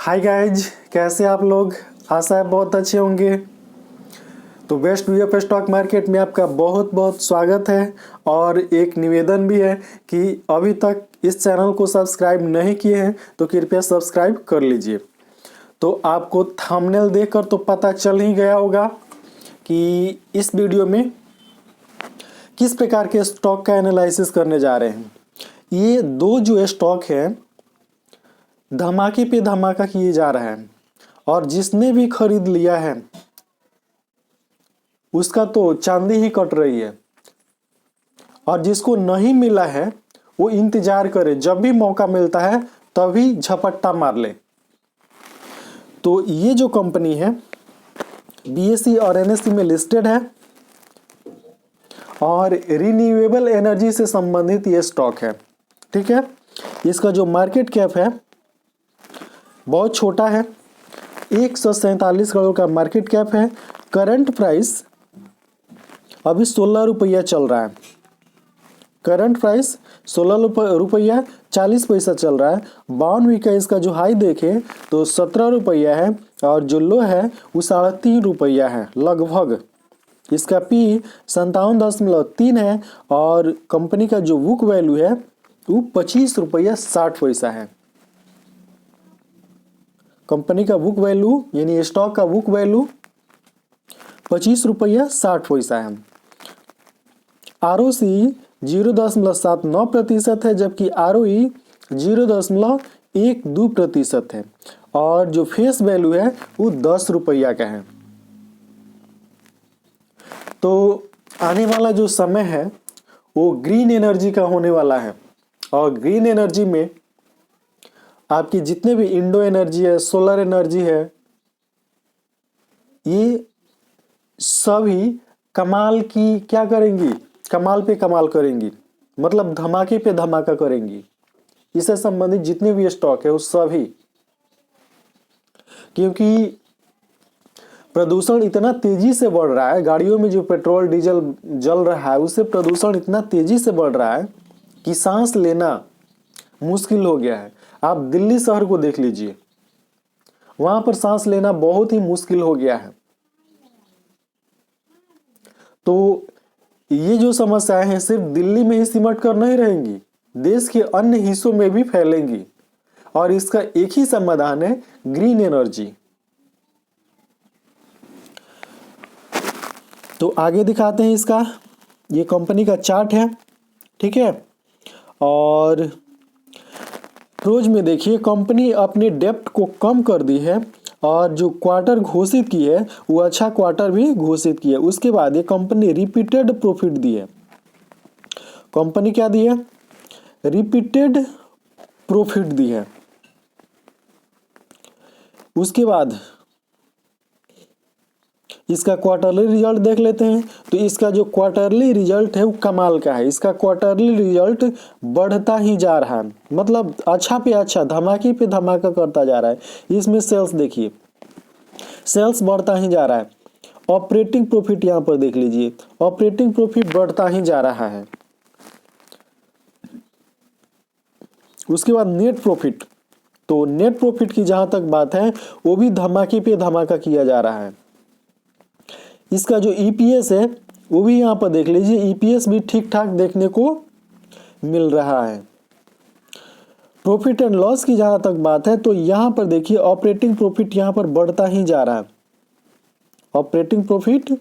Hi guys, कैसे आप लोग। आशा है बहुत अच्छे होंगे। तो best view of stock market में आपका बहुत बहुत स्वागत है। और एक निवेदन भी है कि अभी तक इस चैनल को सब्सक्राइब नहीं किए हैं तो कृपया सब्सक्राइब कर लीजिए। तो आपको थंबनेल देखकर तो पता चल ही गया होगा कि इस वीडियो में किस प्रकार के स्टॉक का एनालिसिस करने जा रहे हैं। ये दो जो स्टॉक है धमाके पे धमाका किए जा रहा है और जिसने भी खरीद लिया है उसका तो चांदी ही कट रही है, और जिसको नहीं मिला है वो इंतजार करे, जब भी मौका मिलता है तभी झपट्टा मार ले। तो ये जो कंपनी है बीएसई और एनएसई में लिस्टेड है और रिन्यूएबल एनर्जी से संबंधित ये स्टॉक है। ठीक है, इसका जो मार्केट कैप है बहुत छोटा है, 147 करोड़ का मार्केट कैप है। करंट प्राइस अभी 16 रुपया चल रहा है। करंट प्राइस 16 रुपया 40 पैसा चल रहा है। 52 वीक का इसका जो हाई देखें तो 17 रुपया है और जो लो है वो 3.5 रुपया है लगभग। इसका पी 57.3 है और कंपनी का जो बुक वैल्यू है वो 25 रुपया 60 पैसा है। कंपनी का बुक वैल्यू यानी स्टॉक का बुक वैल्यू 25 रुपया 60 पैसा है। ROC 0.79% है जबकि ROE 0.12% है और जो फेस वैल्यू है वो 10 रुपया का है। तो आने वाला जो समय है वो ग्रीन एनर्जी का होने वाला है और ग्रीन एनर्जी में आपकी जितने भी इंडो एनर्जी है, सोलर एनर्जी है, ये सभी कमाल की क्या करेंगी, कमाल पे कमाल करेंगी, मतलब धमाके पे धमाका करेंगी। इससे संबंधित जितने भी स्टॉक है वो सभी, क्योंकि प्रदूषण इतना तेजी से बढ़ रहा है, गाड़ियों में जो पेट्रोल डीजल जल रहा है उससे प्रदूषण इतना तेजी से बढ़ रहा है कि सांस लेना मुश्किल हो गया है। आप दिल्ली शहर को देख लीजिए, वहां पर सांस लेना बहुत ही मुश्किल हो गया है। तो ये जो समस्याएं हैं सिर्फ दिल्ली में ही सिमट कर नहीं रहेंगी, देश के अन्य हिस्सों में भी फैलेंगी और इसका एक ही समाधान है, ग्रीन एनर्जी। तो आगे दिखाते हैं इसका, ये कंपनी का चार्ट है। ठीक है, और प्रोज में देखिए कंपनी अपने डेप्ट को कम कर दी है और जो क्वार्टर घोषित की है वो अच्छा क्वार्टर भी घोषित की है। उसके बाद ये कंपनी रिपीटेड प्रॉफिट दी है। कंपनी क्या दी है? रिपीटेड प्रॉफिट दी है। उसके बाद इसका क्वार्टरली रिजल्ट देख लेते हैं। तो इसका जो क्वार्टरली रिजल्ट है वो कमाल का है। इसका क्वार्टरली रिजल्ट बढ़ता ही जा रहा है, मतलब अच्छा पे अच्छा, धमाके पे धमाका करता जा रहा है। इसमें सेल्स देखिए, सेल्स बढ़ता ही जा रहा है। ऑपरेटिंग प्रॉफिट यहाँ पर देख लीजिए, ऑपरेटिंग प्रॉफिट बढ़ता ही जा रहा है। उसके बाद नेट प्रॉफिट, तो नेट प्रॉफिट की जहां तक बात है वो भी धमाके पे धमाका किया जा रहा है। इसका जो ईपीएस है वो भी यहाँ पर देख लीजिए, ईपीएस भी ठीक ठाक देखने को मिल रहा है। प्रॉफिट एंड लॉस की जहां तक बात है तो यहाँ पर देखिए ऑपरेटिंग प्रॉफिट यहाँ पर बढ़ता ही जा रहा है। ऑपरेटिंग प्रॉफिट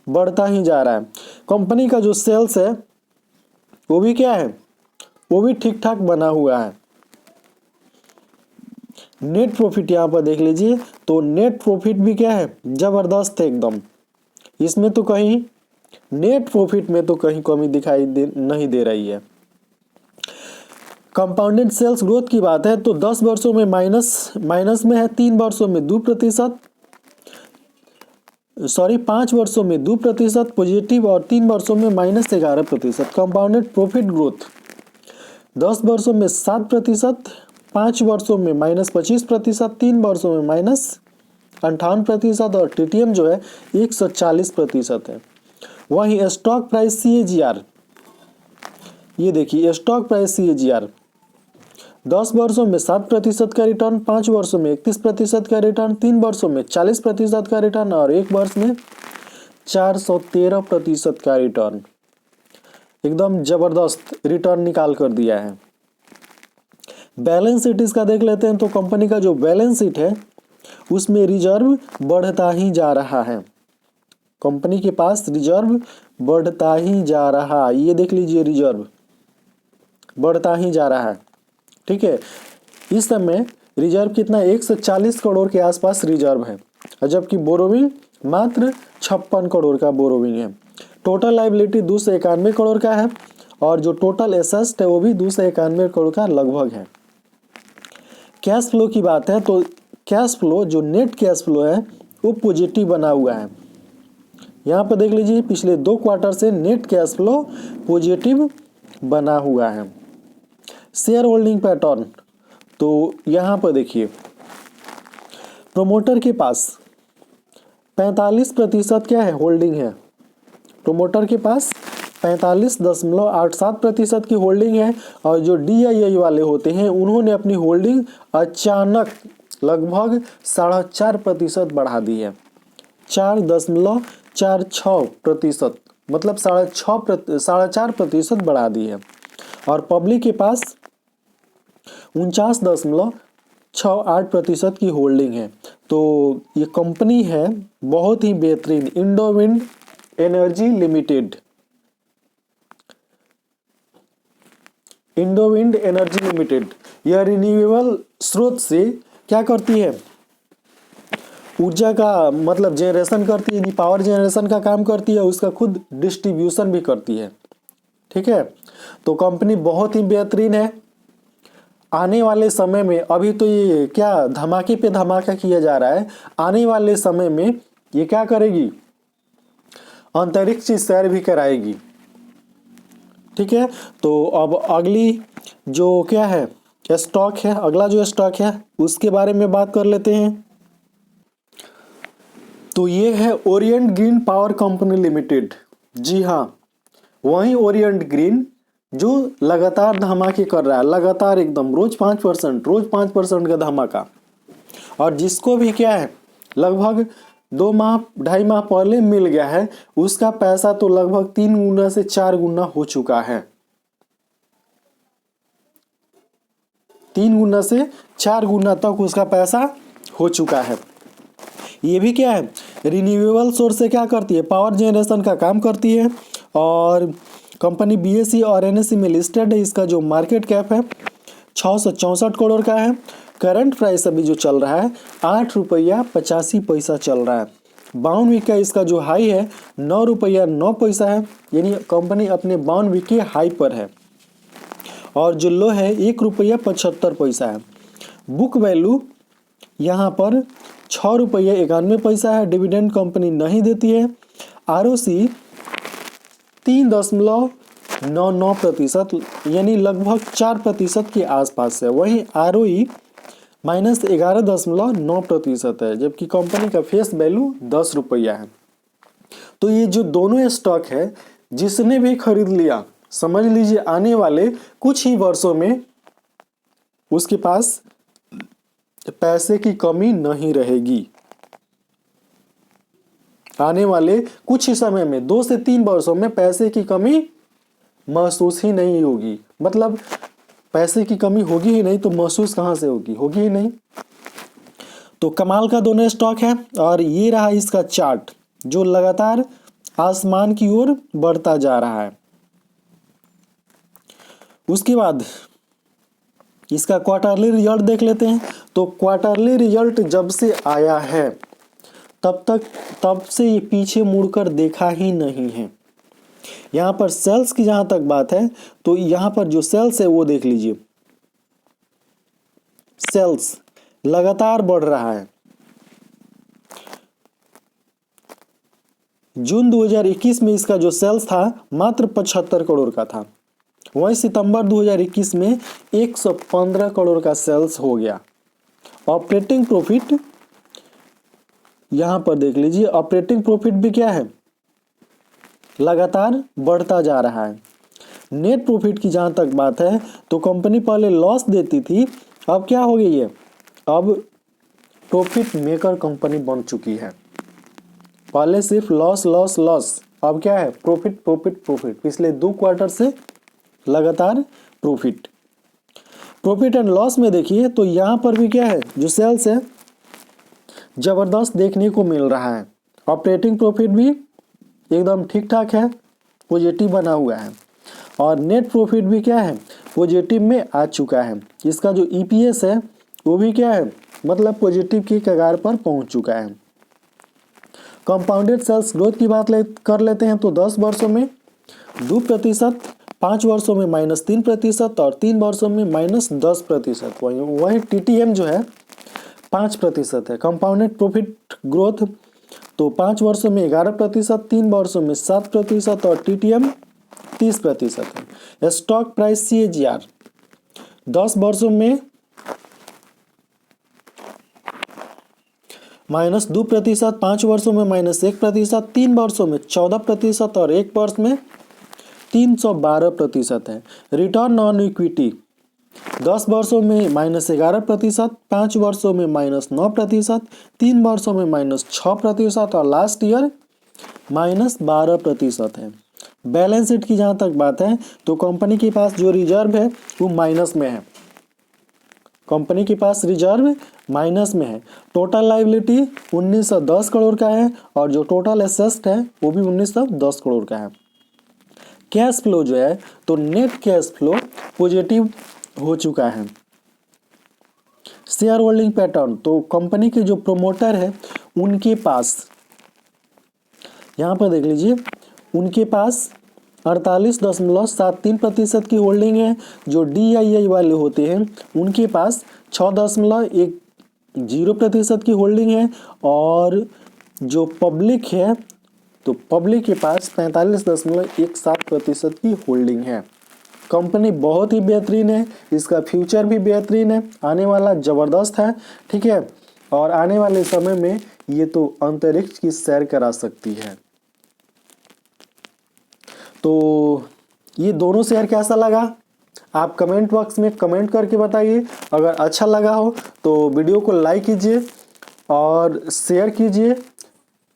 बढ़ता ही जा रहा है। कंपनी का जो सेल्स है वो भी क्या है, वो भी ठीक ठाक बना हुआ है। नेट प्रॉफिट यहाँ पर देख लीजिए, तो नेट प्रॉफिट भी क्या है, जबरदस्त है एकदम। इसमें तो कहीं नेट प्रॉफिट में तो कहीं कमी दिखाई नहीं दे रही है। कंपाउंडेड सेल्स ग्रोथ की बात है तो 10 वर्षों में माइनस में है, 3 वर्षों में 2%, 5 वर्षों में 2% पॉजिटिव और 3 वर्षों में -11%। कंपाउंडेड प्रॉफिट ग्रोथ 10 वर्षों में 7%, 5 वर्षों में -25%, 3 वर्षों में -58% और टीटीएम जो है 140% है। वहीं स्टॉक प्राइस CAGR, ये देखिए स्टॉक प्राइस CAGR 10 वर्षों में 7% का रिटर्न, 5 वर्षों में 31% का रिटर्न, 3 वर्षों में 40% का रिटर्न और 1 वर्ष में 413% का रिटर्न। एकदम जबरदस्त रिटर्न निकाल कर दिया है। बैलेंस शीट इसका देख लेते हैं। तो कंपनी का जो बैलेंस शीट है उसमें रिजर्व बढ़ता ही जा रहा है। कंपनी के पास रिजर्व बढ़ता ही जा रहा है, ये देख लीजिए, रिजर्व बढ़ता ही जा रहा है। ठीक है, इस समय रिजर्व कितना, 140 करोड़ के आसपास रिजर्व है, जबकि बोरोविंग मात्र 56 करोड़ का बोरोविंग है। टोटल लाइबिलिटी 291 करोड़ का है और जो टोटल एसेट है वो भी 291 करोड़ का लगभग है। कैश फ्लो की बात है तो कैश फ्लो, जो नेट कैश फ्लो है वो पॉजिटिव बना हुआ है। यहाँ पर देख लीजिए, पिछले 2 क्वार्टर से नेट कैश फ्लो पॉजिटिव बना हुआ है। शेयर होल्डिंग पैटर्न, तो यहाँ पर देखिए, प्रोमोटर के पास 45% क्या है, होल्डिंग है। प्रोमोटर के पास 45.87% की होल्डिंग है और जो DII वाले होते हैं उन्होंने अपनी होल्डिंग अचानक लगभग 4.5% बढ़ा दी है। 4.46%, मतलब 4.5% बढ़ा दी है। और पब्लिक के पास 49.68% की होल्डिंग है। तो ये कंपनी है बहुत ही बेहतरीन, इंडोविंड एनर्जी लिमिटेड। इंडोविंड एनर्जी लिमिटेड यह रिन्यूएबल स्रोत से क्या करती है, ऊर्जा का मतलब जनरेशन करती है, पावर जनरेशन का काम करती है, उसका खुद डिस्ट्रीब्यूशन भी करती है। ठीक है, तो कंपनी बहुत ही बेहतरीन है। आने वाले समय में, अभी तो ये क्या धमाके पे धमाका किया जा रहा है, आने वाले समय में ये क्या करेगी, अंतरिक्ष सैर भी कराएगी। ठीक है, तो अब अगली जो क्या है स्टॉक है, अगला जो स्टॉक है उसके बारे में बात कर लेते हैं। तो ये है Orient Green Power Company Limited. जी हाँ, वही ओरिएंट ग्रीन जो लगातार धमाके कर रहा है, लगातार एकदम रोज 5% का धमाका, और जिसको भी क्या है लगभग 2 माह 2.5 माह पहले मिल गया है, उसका पैसा तो लगभग 3 गुना से 4 गुना हो चुका है। 3 गुना से 4 गुना तक उसका पैसा हो चुका है। ये भी क्या है, रिन्यूएबल सोर्स से क्या करती है, पावर जनरेशन का काम करती है। और कंपनी BSE और NSE में लिस्टेड है। इसका जो मार्केट कैप है 664 करोड़ का है। करंट प्राइस अभी जो चल रहा है 8 रुपया 85 पैसा चल रहा है। 52 वीक का इसका जो हाई है 9 रुपया 9 पैसा है, यानी कंपनी अपने 52 वीक के हाई पर है। और जो लो है 1 रुपया 75 पैसा है। बुक वैल्यू यहाँ पर 6 रुपया 91 पैसा है। डिविडेंड कंपनी नहीं देती है। ROC 3.99%, यानी लगभग 4% के आसपास है। वहीं ROE -11.9% है, जबकि कंपनी का फेस वैल्यू 10 रुपया है। तो ये जो दोनों स्टॉक है, जिसने भी खरीद लिया, समझ लीजिए आने वाले कुछ ही वर्षों में उसके पास पैसे की कमी नहीं रहेगी। आने वाले कुछ ही समय में 2 से 3 वर्षों में पैसे की कमी महसूस ही नहीं होगी। मतलब पैसे की कमी होगी ही नहीं तो महसूस कहां से होगी, होगी ही नहीं। तो कमाल का दोनों स्टॉक है। और ये रहा इसका चार्ट जो लगातार आसमान की ओर बढ़ता जा रहा है। उसके बाद इसका क्वार्टरली रिजल्ट देख लेते हैं। तो क्वार्टरली रिजल्ट जब से आया है तब से ये पीछे मुड़कर देखा ही नहीं है। यहाँ पर सेल्स की जहां तक बात है तो यहाँ पर जो सेल्स है वो देख लीजिए, सेल्स लगातार बढ़ रहा है। जून 2021 में इसका जो सेल्स था मात्र 75 करोड़ का था। वहीं सितंबर 2021 में 115 करोड़ का सेल्स हो गया। ऑपरेटिंग प्रॉफिट यहां पर देख लीजिए, ऑपरेटिंग प्रॉफिट भी क्या है, लगातार बढ़ता जा रहा है। नेट प्रॉफिट की जहाँ तक बात है तो कंपनी पहले लॉस देती थी, अब क्या हो गई है, अब प्रॉफिट मेकर कंपनी बन चुकी है। पहले सिर्फ लॉस लॉस लॉस, अब क्या है, प्रॉफिट प्रॉफिट प्रॉफिट। पिछले 2 क्वार्टर से लगातार प्रॉफिट। प्रॉफिट एंड लॉस में देखिए तो यहाँ पर भी क्या है, जो सेल्स है जबरदस्त देखने को मिल रहा है। ऑपरेटिंग प्रॉफिट भी एकदम ठीक ठाक है, पॉजिटिव बना हुआ है, और नेट प्रॉफिट भी क्या है, पॉजिटिव में आ चुका है। इसका जो ईपीएस है वो भी क्या है, मतलब पॉजिटिव की कगार पर पहुंच चुका है। कंपाउंडेड सेल्स ग्रोथ की बात कर लेते हैं तो 10 वर्षों में 2%, 5 वर्षों में -3% और 3 वर्षों में -10%। वही टीटीएम जो है 5% है। कंपाउंडेड प्रॉफिट ग्रोथ तो 5 वर्षों में 11%, 3 वर्षों में 7% और टीटीएम 30% है। स्टॉक प्राइस CAGR 10 वर्षों में -2%, 5 वर्षों में -1%, 3 वर्षों में 14% और 1 वर्ष में 312% है। रिटर्न ऑन इक्विटी 10 वर्षों में -11%, 5 वर्षों में -9%, 3 वर्षों में -6% और लास्ट ईयर -12% है। बैलेंस शीट की जहाँ तक बात है तो कंपनी के पास जो रिजर्व है वो माइनस में है। कंपनी के पास रिजर्व माइनस में है। टोटल लायबिलिटी 1910 करोड़ का है और जो टोटल एसेट है वो भी 1910 करोड़ का है। कैश फ्लो जो है तो नेट कैश फ्लो पॉजिटिव हो चुका है। शेयर होल्डिंग पैटर्न तो कंपनी के जो प्रोमोटर है उनके पास, यहाँ पर देख लीजिए, उनके पास 48.73% की होल्डिंग है। जो DII वाले होते हैं उनके पास 6.10% की होल्डिंग है और जो पब्लिक है तो पब्लिक के पास 45.17% की होल्डिंग है। कंपनी बहुत ही बेहतरीन है, इसका फ्यूचर भी बेहतरीन है, आने वाला ज़बरदस्त है, ठीक है, और आने वाले समय में ये तो अंतरिक्ष की सैर करा सकती है। तो ये दोनों शेयर कैसा लगा आप कमेंट बॉक्स में कमेंट करके बताइए। अगर अच्छा लगा हो तो वीडियो को लाइक कीजिए और शेयर कीजिए,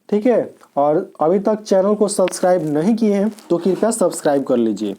ठीक है, और अभी तक चैनल को सब्सक्राइब नहीं किए हैं तो कृपया सब्सक्राइब कर लीजिए।